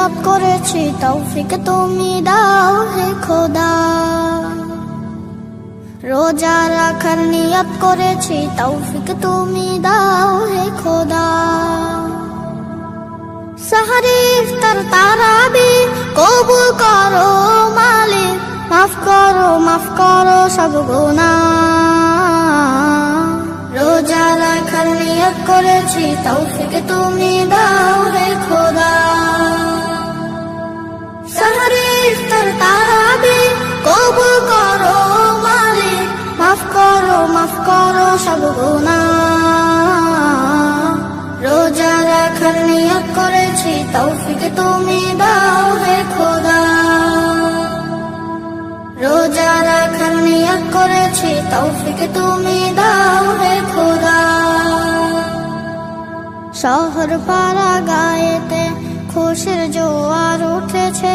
নিয়ত করেছি তৌফিক তুমি দাও হে খোদা। রোজা রাখার নিয়ত করেছি তৌফিক তুমি দাও হে খোদা। সাহরি ইফতার তারাবি কবুল করো মালিক, মাফ করো সব গুনাহ। রোজা রাখার নিয়ত করেছি তৌফিক তুমি দাও হে খোদা। সাহরি ইফতার তারাবি কবুল করো মালিক, মাফ করো সব গুনাহ। রোজা রাখার নিয়ত করেছি তৌফিক তুমি দাও হে খোদা। রোজা রাখার নিয়ত করেছি তৌফিক তুমি দাও হে খোদা। শহর পাড়া গায়েতে খুশির জোয়ার উঠেছে,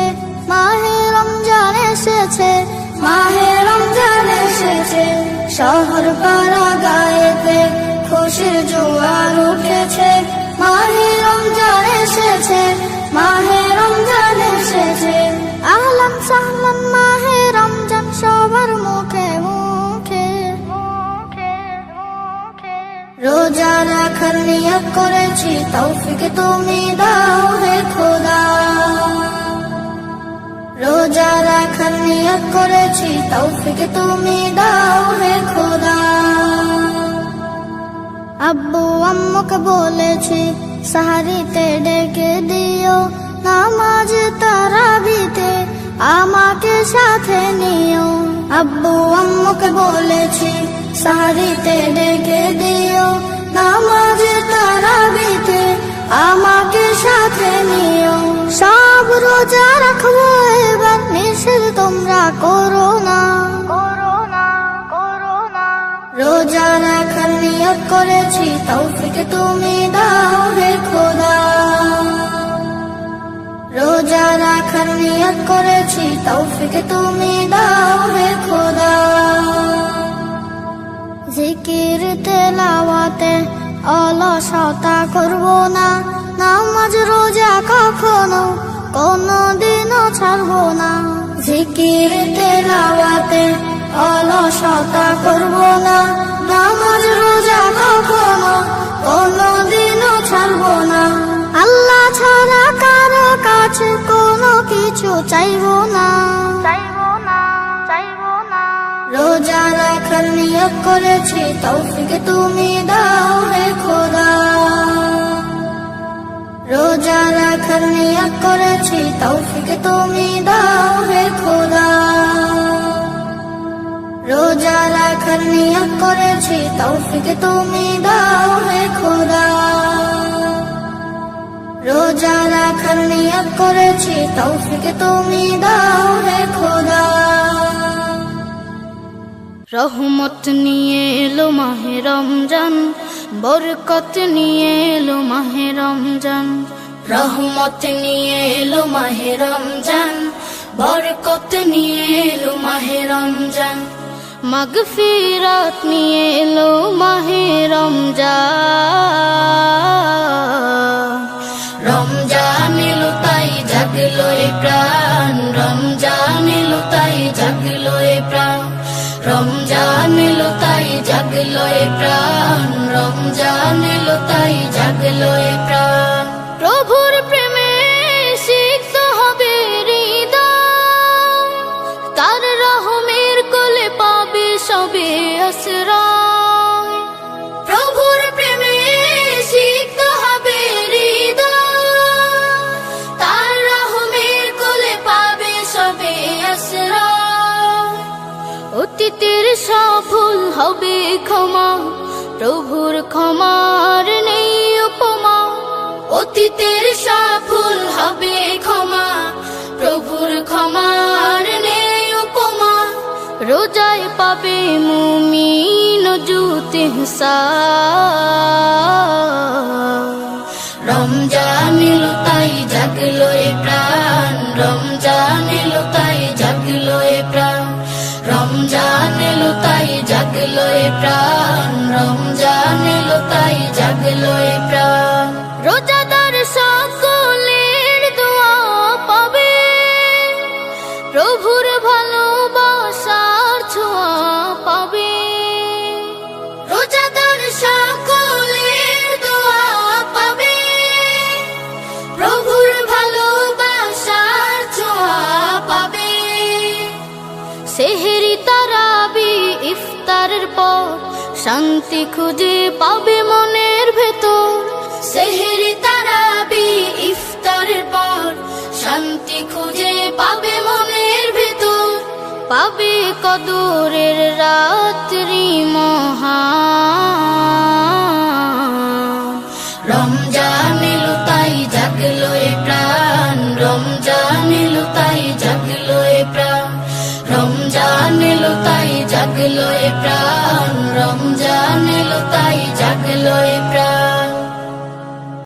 মাহে রমজান এসেছে, মাহে রমজান এসেছে। শহর পাড়া গায়েতে খুশির জোয়ার উঠেছে, মাহে রমজান এসেছে, মাহে রমজান এসেছে। আহলান সাহলান মাহে রমজান সবার মুখে মুখে। রোজা রাখার নিয়ত করেছি তৌফিক তুমি দাও হে খোদা। রোজা রাখার নিয়ত করেছি তৌফিক তুমি দাও হে খোদা। আব্বু আম্মুকে বলেছি সাহারিতে ডেকে দিও, নামাজ তারাবিতে আমাকে সাথে নিও। আব্বু আম্মুকে বলেছি সাহারিতে ডেকে দিও, নামাজ তারাবিতে আমাকে সাথে নিও। সব রোজা রাখবো এবার, নিষেধ তোমরা করো না। রোজা রাখার নিয়ত করেছি তৌফিক তুমি দাও হে খোদা। রোজা রাখার নিয়ত করেছি তৌফিক তুমি দাও হে খোদা। জিকির তেলাওয়াতে অলসতা করবো না, নামাজ রোজা কখনো কোনদিনও ছাড়বো না। জিকির তেলাওয়াতে অলসতা করবো না, নামাজ রোজা কখনো কোনদিনও ছাড়বো না। আল্লাহ ছাড়া কারো কাছে কোনো কিছু চাইবো না। রোজা রাখার নিয়ত করেছি তৌফিক তুমি দাও হে খোদা। রোজা রাখার নিয়ত করেছি তৌফিক তুমি দাও হে খোদা। রোজা রাখার নিয়ত করেছি তৌফিক তুমি দাও হে খোদা। রোজা রাখার নিয়ত করেছি তৌফিক তুমি দাও হে খোদা। রহমত নিয়ে এলো মাহে রমজান, বরকত নিয়ে এলো মাহে রমজান। রহমত নিয়ে এলো মাহে রমজান, বরকত নিয়ে এলো মাহে রমজান। মাগফিরাত নিয়ে এলো মাহে রমজান। রমজান এলো তাই জাগলো এ প্রাণ, রমজান এলো তাই জাগলো এ প্রাণ। রমজান এলো তাই জাগলো এ প্রাণ, রমজান এলো তাই জাগলো এ প্রাণ। প্রভুর প্রেমে সিক্ত হবে হৃদয়, তার রহমের কোলে পাবে সবে আশ্রয়। প্রভুর প্রেমে সিক্ত হবে হৃদয়, তার রহমের কোলে পাবে সবে আশ্রয়। অতীতের সব ভুল হবে ক্ষমা, প্রভুর ক্ষমার নেই উপমা। অতীতের সব ভুল হবে ক্ষমা, প্রভুর ক্ষমার নেই উপমা। রোজায় পাবে মুমিন জুত ইহসান। রমজান এলো তাই জাগলো এ প্রাণ, রমজান এলো তাই জাগলো এ প্রাণ। রমজান এলো তাই জাগলো এ প্রাণ, রমজান এলো তাই জাগলো এ প্রাণ। রোজাদার সকলের দোয়া শান্তি খুঁজে পাবে মনের ভেতর। সেহরি তারাবি ইফতারের পর শান্তি খুঁজে পাবে মনের ভেতর। পাবে কদরের রাত্রি মহান। রমজান এলো তাই জাগলো এ প্রাণ, রমজান এলো তাই জাগলো এ প্রাণ, রমজান এলো তাই জাগলো এ প্রাণ।